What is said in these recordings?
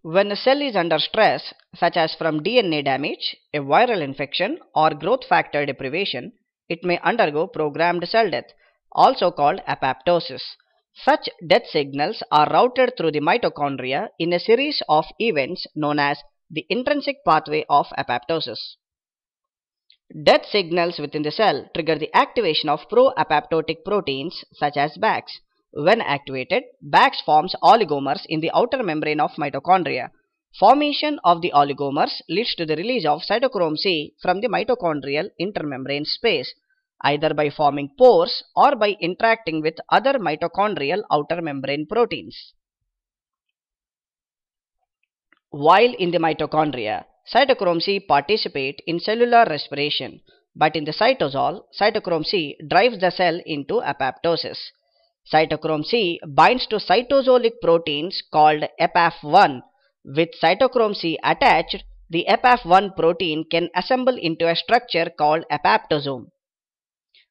When a cell is under stress, such as from DNA damage, a viral infection, or growth factor deprivation, it may undergo programmed cell death, also called apoptosis. Such death signals are routed through the mitochondria in a series of events known as the intrinsic pathway of apoptosis. Death signals within the cell trigger the activation of pro-apoptotic proteins such as BAX. When activated, BAX forms oligomers in the outer membrane of mitochondria. Formation of the oligomers leads to the release of cytochrome C from the mitochondrial intermembrane space, either by forming pores or by interacting with other mitochondrial outer membrane proteins. While in the mitochondria, cytochrome C participate in cellular respiration, but in the cytosol, cytochrome C drives the cell into apoptosis. Cytochrome C binds to cytosolic proteins called EPAF1. With cytochrome C attached, the EPAF1 protein can assemble into a structure called apoptosome.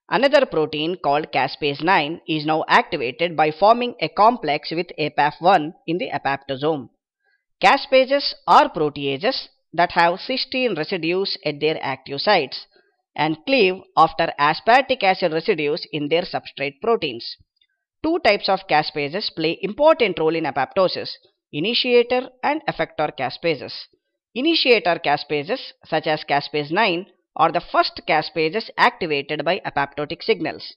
Another protein called caspase 9 is now activated by forming a complex with EPAF1 in the apoptosome. Caspases are proteases that have cysteine residues at their active sites and cleave after aspartic acid residues in their substrate proteins. Two types of caspases play important role in apoptosis: initiator and effector caspases. Initiator caspases, such as caspase 9, are the first caspases activated by apoptotic signals.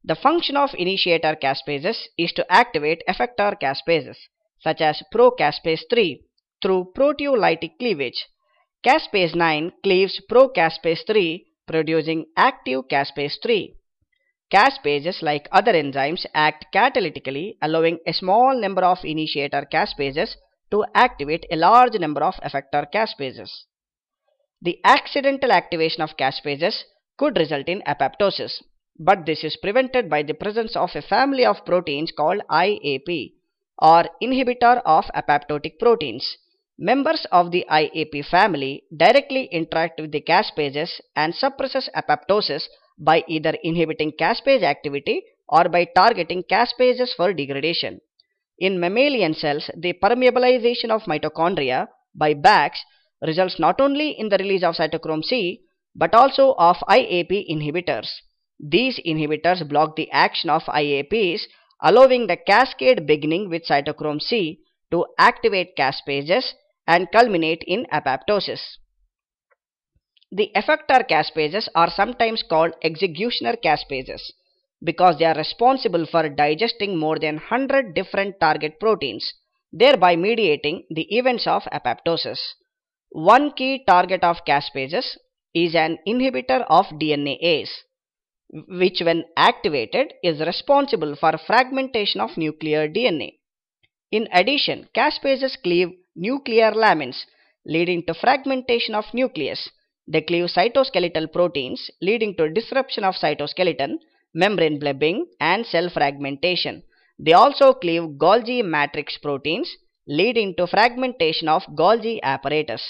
The function of initiator caspases is to activate effector caspases, such as procaspase 3, through proteolytic cleavage. Caspase 9 cleaves procaspase 3, producing active caspase 3. Caspases, like other enzymes, act catalytically, allowing a small number of initiator caspases to activate a large number of effector caspases. The accidental activation of caspases could result in apoptosis, but this is prevented by the presence of a family of proteins called IAP, or inhibitor of apoptotic proteins. Members of the IAP family directly interact with the caspases and suppresses apoptosis by either inhibiting caspase activity or by targeting caspases for degradation. In mammalian cells, the permeabilization of mitochondria by BAX results not only in the release of cytochrome C but also of IAP inhibitors. These inhibitors block the action of IAPs, allowing the cascade beginning with cytochrome C to activate caspases and culminate in apoptosis. The effector caspases are sometimes called executioner caspases because they are responsible for digesting more than 100 different target proteins, thereby mediating the events of apoptosis. One key target of caspases is an inhibitor of DNase, which when activated is responsible for fragmentation of nuclear DNA. In addition, caspases cleave nuclear lamins, leading to fragmentation of nucleus. They cleave cytoskeletal proteins, leading to disruption of cytoskeleton, membrane blebbing, and cell fragmentation. They also cleave Golgi matrix proteins, leading to fragmentation of Golgi apparatus.